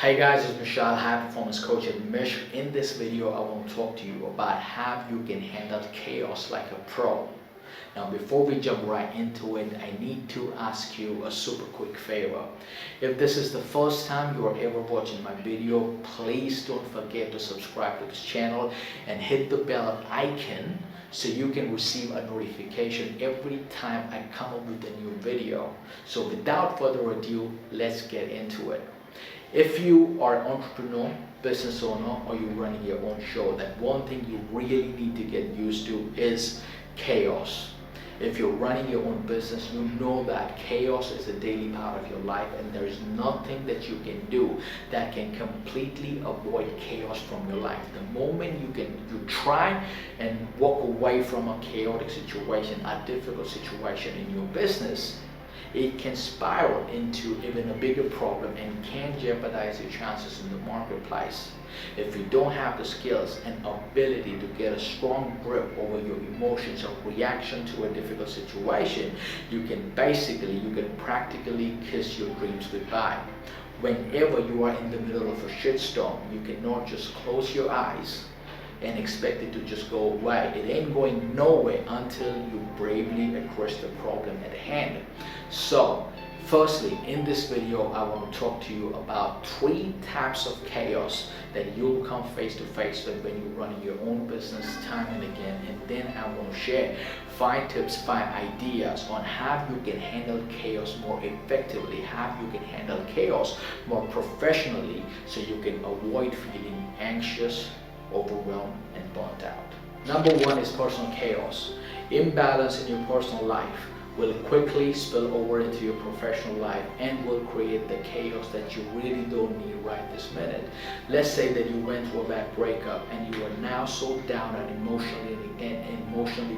Hi guys, it's Mishal, high performance coach at Mish. In this video, I want to talk to you about how you can handle chaos like a pro. Now, before we jump right into it, I need to ask you a super quick favor. If this is the first time you are ever watching my video, please don't forget to subscribe to this channel and hit the bell icon so you can receive a notification every time I come up with a new video. So without further ado, let's get into it. If you are an entrepreneur, business owner, or you're running your own show, that one thing you really need to get used to is chaos. If you're running your own business, you know that chaos is a daily part of your life, and there is nothing that you can do that can completely avoid chaos from your life. The moment you try and walk away from a chaotic situation, a difficult situation in your business, it can spiral into even a bigger problem and can jeopardize your chances in the marketplace. If you don't have the skills and ability to get a strong grip over your emotions or reaction to a difficult situation, you can practically kiss your dreams goodbye. Whenever you are in the middle of a shitstorm, you cannot just close your eyes and expect it to just go away. It ain't going nowhere until you bravely address the problem at hand. So, firstly, in this video, I want to talk to you about 3 types of chaos that you'll come face to face with when you're running your own business time and again. And then I want to share 5 tips, 5 ideas on how you can handle chaos more effectively, how you can handle chaos more professionally so you can avoid feeling anxious, overwhelmed, and burnt out. Number 1 is personal chaos. Imbalance in your personal life will quickly spill over into your professional life and will create the chaos that you really don't need right this minute. Let's say that you went through a bad breakup and you are now so down and emotionally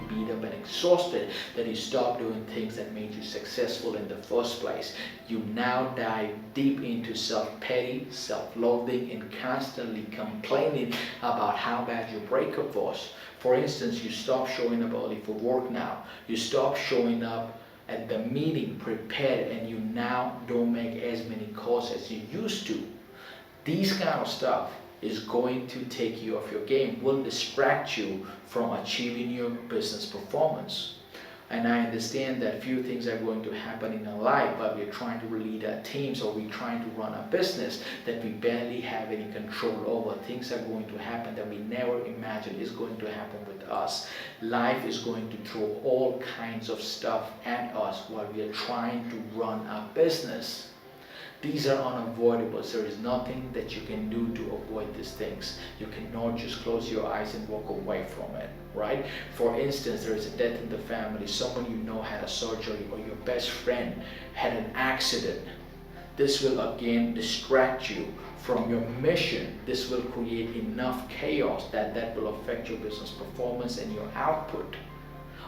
beat up and exhausted that you stop doing things that made you successful in the first place. You now dive deep into self-pity, self-loathing, and constantly complaining about how bad your breakup was. For instance, you stop showing up early for work now. You stop showing up at the meeting prepared, and you now don't make as many calls as you used to. These kind of stuff is going to take you off your game, will distract you from achieving your business performance. And I understand that few things are going to happen in our life, but we're trying to lead our teams or we're trying to run a business that we barely have any control over. Things are going to happen that we never imagined is going to happen with us. Life is going to throw all kinds of stuff at us while we are trying to run our business. These are unavoidable. There is nothing that you can do to avoid these things. You cannot just close your eyes and walk away from it, right? For instance, there is a death in the family, someone you know had a surgery, or your best friend had an accident. This will again distract you from your mission. This will create enough chaos that will affect your business performance and your output.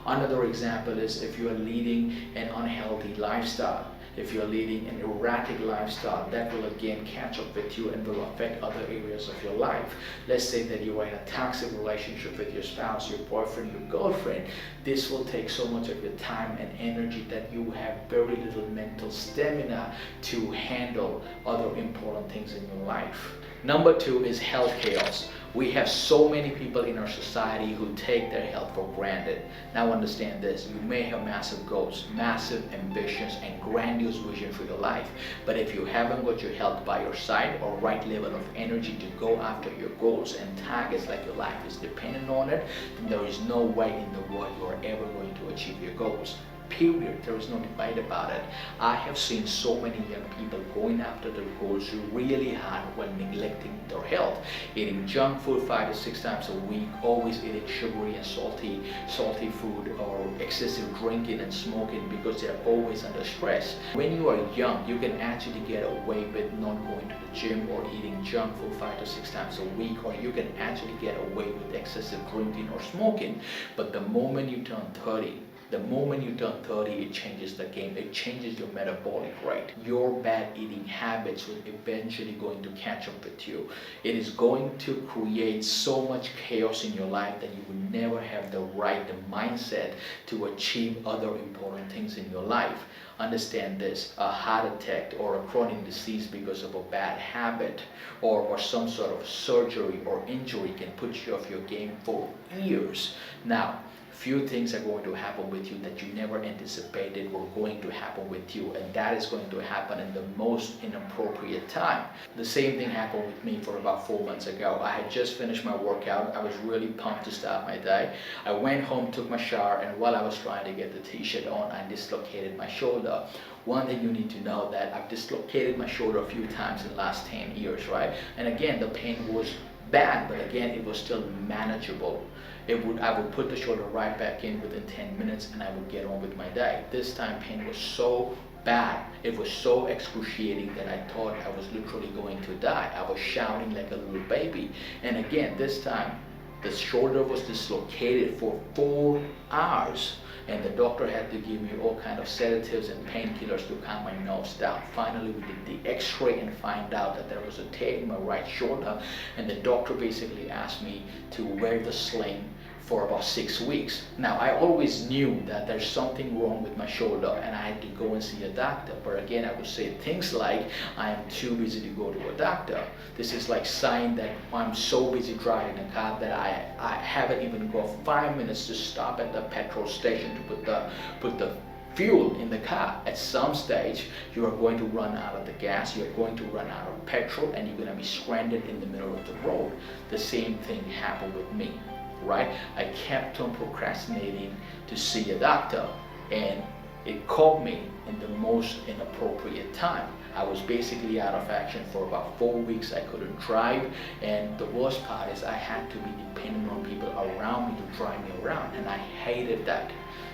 Another example is if you are leading an unhealthy lifestyle. If you're leading an erratic lifestyle, that will again catch up with you and will affect other areas of your life. Let's say that you are in a toxic relationship with your spouse, your boyfriend, your girlfriend. This will take so much of your time and energy that you have very little mental stamina to handle other important things in your life. Number 2 is health chaos. We have so many people in our society who take their health for granted. Now understand this, you may have massive goals, massive ambitions, and grandiose vision for your life. But if you haven't got your health by your side or right level of energy to go after your goals and targets like your life is dependent on it, then there is no way in the world you are ever going to achieve your goals. Period. There is no debate about it. I have seen so many young people going after their goals really hard while neglecting their health, eating junk food 5 to 6 times a week, always eating sugary and salty food, or excessive drinking and smoking because they're always under stress. When you are young, you can actually get away with not going to the gym or eating junk food 5 to 6 times a week, or you can actually get away with excessive drinking or smoking. But the moment you turn 30, The moment you turn 30, it changes the game. It changes your metabolic rate. Your bad eating habits will eventually going to catch up with you. It is going to create so much chaos in your life that you will never have the mindset to achieve other important things in your life. Understand this: a heart attack or a chronic disease because of a bad habit or some sort of surgery or injury can put you off your game for years. Now, few things are going to happen with you that you never anticipated were going to happen with you, and that is going to happen in the most inappropriate time. The same thing happened with me for about 4 months ago. I had just finished my workout. I was really pumped to start my day. I went home, took my shower, and while I was trying to get the t-shirt on, I dislocated my shoulder. One thing you need to know that I've dislocated my shoulder a few times in the last 10 years, right? And again, the pain was bad, but again, it was still manageable. I would put the shoulder right back in within 10 minutes and I would get on with my day. This time pain was so bad, it was so excruciating that I thought I was literally going to die. I was shouting like a little baby. And again, this time the shoulder was dislocated for 4 hours. And the doctor had to give me all kind of sedatives and painkillers to calm my nerves down. Finally, we did the x-ray and find out that there was a tear in my right shoulder, and the doctor basically asked me to wear the sling for about 6 weeks. Now, I always knew that there's something wrong with my shoulder and I had to go and see a doctor. But again, I would say things like, I am too busy to go to a doctor. This is like saying that I'm so busy driving a car that I haven't even got 5 minutes to stop at the petrol station to put the fuel in the car. At some stage, you are going to run out of the gas, you're going to run out of petrol, and you're going to be stranded in the middle of the road. The same thing happened with me. Right? I kept on procrastinating to see a doctor, and it caught me in the most inappropriate time. I was basically out of action for about 4 weeks. I couldn't drive, and the worst part is I had to be dependent on people around me to drive me around, and I hated that.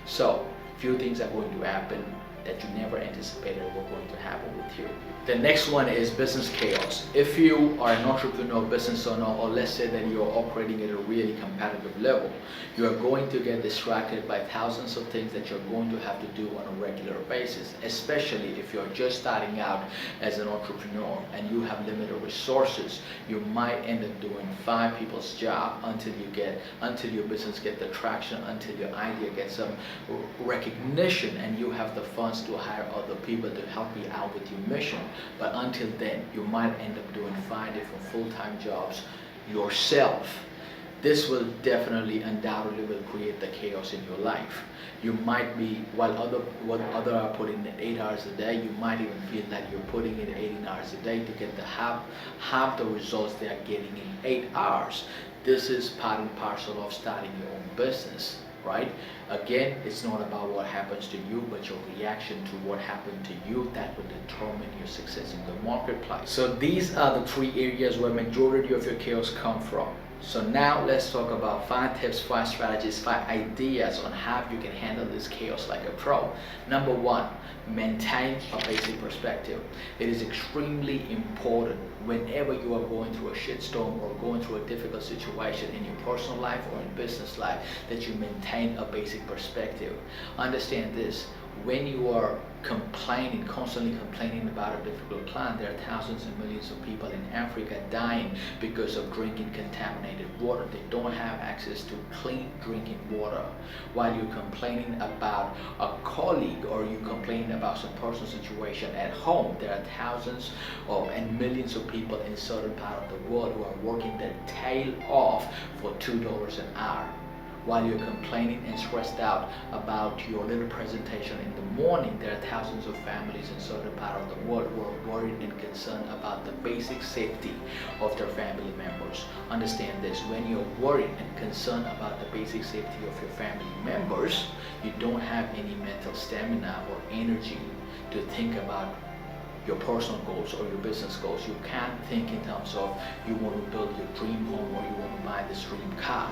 So, few things are going to happen that you never anticipated were going to happen with you. The next one is business chaos. If you are an entrepreneur, business owner, or let's say that you're operating at a really competitive level, you are going to get distracted by thousands of things that you're going to have to do on a regular basis, especially if you're just starting out as an entrepreneur and you have limited resources. You might end up doing 5 people's job until your business gets the traction, until your idea gets some recognition and you have the funds to hire other people to help you out with your mission. But until then, you might end up doing 5 different full-time jobs yourself. This will definitely, undoubtedly, will create the chaos in your life. You might be, while other are putting in 8 hours a day, you might even feel that you're putting in 18 hours a day to get the half the results they are getting in 8 hours. This is part and parcel of starting your own business. Right? Again, it's not about what happens to you, but your reaction to what happened to you that will determine your success in the marketplace. So these are the 3 areas where majority of your chaos come from. So now let's talk about 5 tips, 5 strategies, 5 ideas on how you can handle this chaos like a pro. Number 1, maintain a basic perspective. It is extremely important whenever you are going through a shitstorm or going through a difficult situation in your personal life or in business life that you maintain a basic perspective. Understand this: when you are constantly complaining about a difficult client, there are thousands and millions of people in Africa dying because of drinking contaminated water. They don't have access to clean drinking water. While you're complaining about a colleague or you're complaining about some personal situation at home, there are thousands and millions of people in certain part of the world who are working their tail off for $2 an hour. While you're complaining and stressed out about your little presentation in the morning, there are thousands of families in certain part of the world who are worried and concerned about the basic safety of their family members. Understand this: when you're worried and concerned about the basic safety of your family members, you don't have any mental stamina or energy to think about your personal goals or your business goals. You can't think in terms of you want to build your dream home or you want to buy this dream car,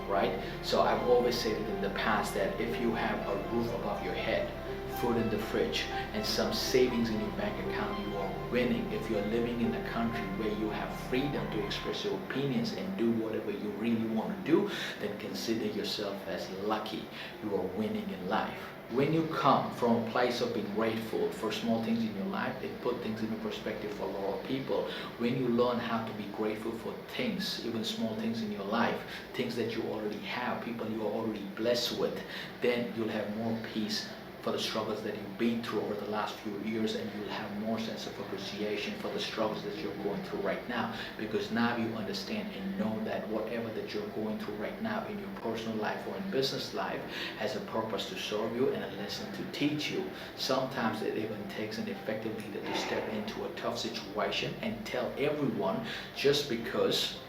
right? So I've always said it in the past that if you have a roof above your head, food in the fridge, and some savings in your bank account, you are winning. If you're living in a country where you have freedom to express your opinions and do whatever you really want to do, then consider yourself as lucky. You are winning in life. When you come from a place of being grateful for small things in your life, it puts things into perspective for a lot of people. When you learn how to be grateful for things, even small things in your life, things that you already have, people you are already blessed with, then you'll have more peace for the struggles that you've been through over the last few years, and you'll have more sense of appreciation for the struggles that you're going through right now, because now you understand and know that whatever that you're going through right now in your personal life or in business life has a purpose to serve you and a lesson to teach you. Sometimes it even takes an effective leader to step into a tough situation and tell everyone just because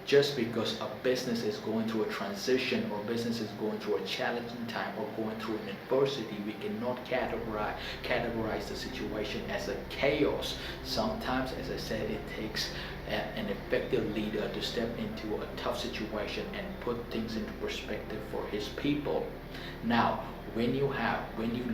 a business is going through a transition, or business is going through a challenging time, or going through an adversity, we cannot categorize the situation as a chaos. Sometimes, as I said, it takes an effective leader to step into a tough situation and put things into perspective for his people. Now, when you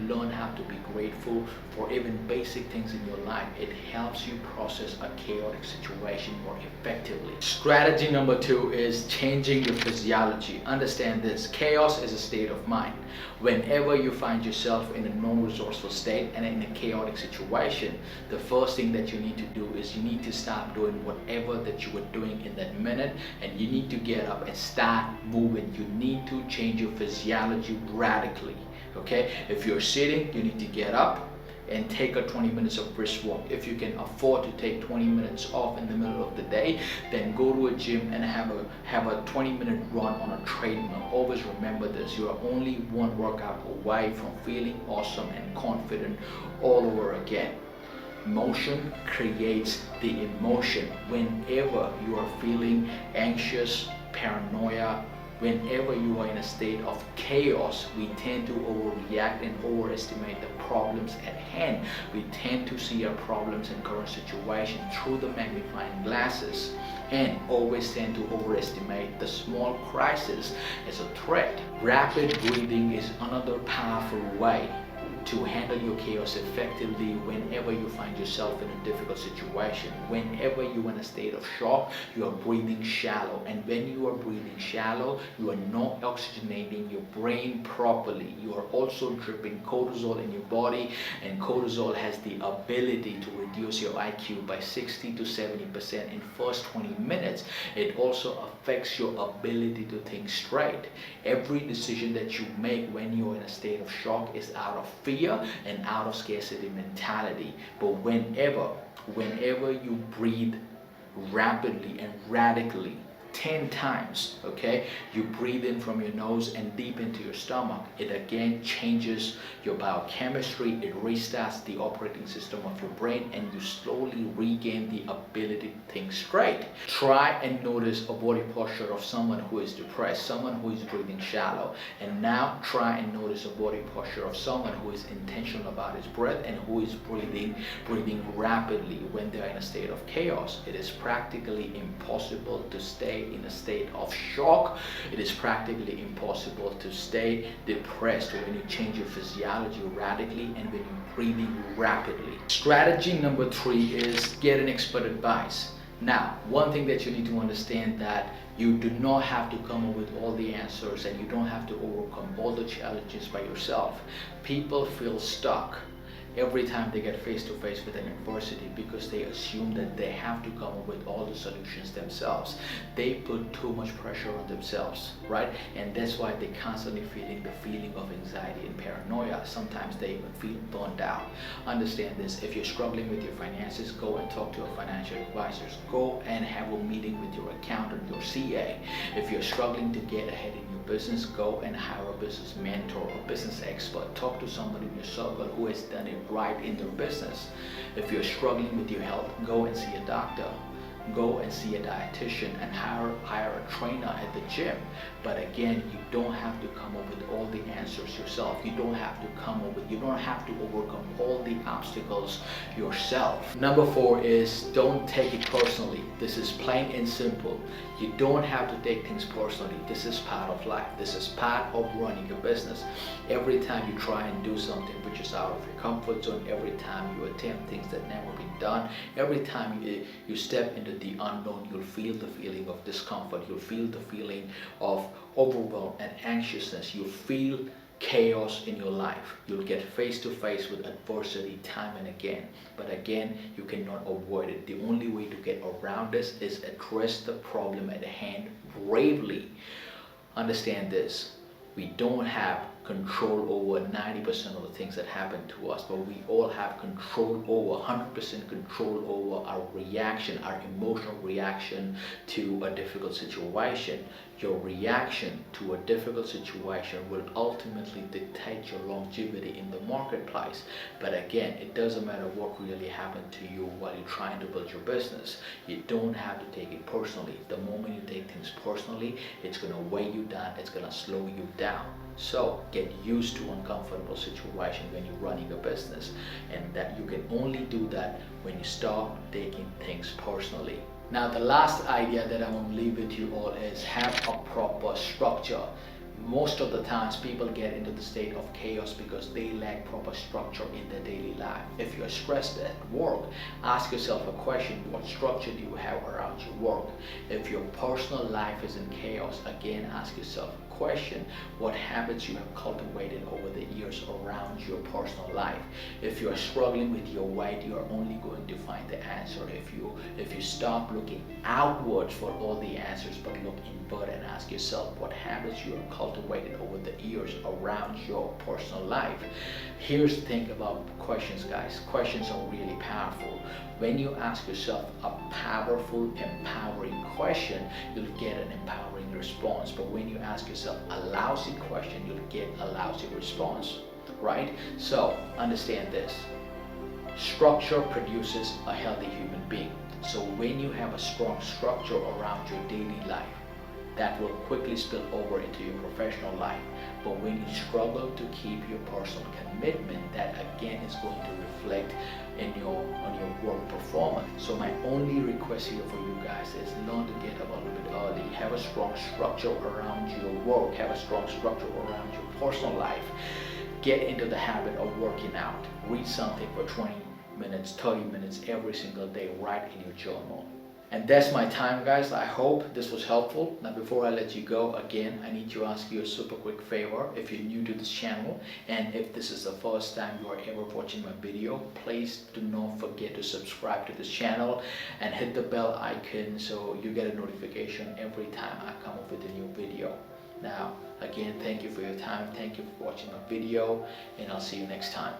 learn how to be grateful for even basic things in your life, it helps you process a chaotic situation more effectively. Strategy number 2 is changing your physiology. Understand this: chaos is a state of mind. Whenever you find yourself in a non-resourceful state and in a chaotic situation, the first thing that you need to do is you need to stop doing whatever that you were doing in that minute, and you need to get up and start moving. You need to change your physiology radically. Okay, if you're sitting, you need to get up and take a 20 minutes of brisk walk. If you can afford to take 20 minutes off in the middle of the day, then go to a gym and have a 20-minute run on a treadmill. Always remember this: you are only one workout away from feeling awesome and confident all over again. Motion creates the emotion. Whenever you are feeling anxious, paranoia, whenever you are in a state of chaos, we tend to overreact and overestimate the problems at hand. We tend to see our problems and current situation through the magnifying glasses, and always tend to overestimate the small crisis as a threat. Rapid breathing is another powerful way to handle your chaos effectively whenever you find yourself in a difficult situation. Whenever you're in a state of shock, you are breathing shallow, and when you are breathing shallow, you are not oxygenating your brain properly. You are also dripping cortisol in your body, and cortisol has the ability to reduce your IQ by 60 to 70% in first 20 minutes. It also affects your ability to think straight. Every decision that you make when you're in a state of shock is out of fear and out of scarcity mentality. But whenever you breathe rapidly and radically 10 times, okay, you breathe in from your nose and deep into your stomach, it again changes your biochemistry. It restarts the operating system of your brain, and you slowly regain the ability to think straight. Try and notice a body posture of someone who is depressed, someone who is breathing shallow, and now try and notice a body posture of someone who is intentional about his breath and who is breathing rapidly when they're in a state of chaos. It is practically impossible to stay in a state of shock. It is practically impossible to stay depressed when you change your physiology radically and when you're breathing rapidly. Strategy number 3 is get an expert advice. Now, one thing that you need to understand, that you do not have to come up with all the answers, and you don't have to overcome all the challenges by yourself. People feel stuck every time they get face to face with an adversity because they assume that they have to come up with all the solutions themselves. They put too much pressure on themselves, right? And that's why they're constantly feeling the feeling of anxiety and paranoia. Sometimes they even feel burned out. Understand this: if you're struggling with your finances, go and talk to a financial advisor. Go and have a meeting with your accountant, your CA. If you're struggling to get ahead in your business, go and hire a business mentor or business expert. Talk to somebody in your circle who has done it right in their business. If you're struggling with your health, go and see a doctor. Go and see a dietitian and hire a trainer at the gym. But again, you don't have to come up with all the answers yourself. You don't have to overcome all the obstacles yourself. Number 4 is don't take it personally. This is plain and simple. You don't have to take things personally. This is part of life. This is part of running a business. Every time you try and do something which is out of your comfort zone, every time you attempt things that never been done, every time you step into into the unknown, you'll feel the feeling of discomfort, you'll feel the feeling of overwhelm and anxiousness, you'll feel chaos in your life. You'll get face to face with adversity time and again, but again, you cannot avoid it. The only way to get around this is address the problem at hand bravely. Understand this: we don't have control over 90% of the things that happen to us, but we all have control over 100% control over our reaction, our emotional reaction to a difficult situation. Your reaction to a difficult situation will ultimately dictate your longevity in the marketplace. But again, it doesn't matter what really happened to you while you're trying to build your business. You don't have to take it personally. The moment you take things personally, it's going to weigh you down, it's going to slow you down. So get used to uncomfortable situations when you're running a business, and that you can only do that when you stop taking things personally. Now, the last idea that I want to leave with you all is have a proper structure. Most of the times people get into the state of chaos because they lack proper structure in their daily life. If you're stressed at work, ask yourself a question: what structure do you have around your work? If your personal life is in chaos, again, ask yourself a question: what habits you have cultivated over the years around your personal life? If you are struggling with your weight, you are only going to find the answer if you stop looking outwards for all the answers, but look inward and ask yourself what habits you have cultivated over the years around your personal life. Here's the thing about questions, guys. Questions are really powerful. When you ask yourself a powerful, empowering question, you'll get an empowering response. But when you ask yourself a lousy question, you'll get a lousy response, right? So understand this: structure produces a healthy human being. So when you have a strong structure around your daily life, that will quickly spill over into your professional life. But when you struggle to keep your personal commitment, that again is going to reflect on your work performance. So my only request here for you guys is learn to get up a little bit early. Have a strong structure around your work. Have a strong structure around your personal life. Get into the habit of working out. Read something for 20 minutes, 30 minutes every single day. Write in your journal. And that's my time, guys. I hope this was helpful. Now, before I let you go, again, I need to ask you a super quick favor. If you're new to this channel, and if this is the first time you are ever watching my video, please do not forget to subscribe to this channel and hit the bell icon so you get a notification every time I come up with a new video. Now, again, thank you for your time. Thank you for watching my video, and I'll see you next time.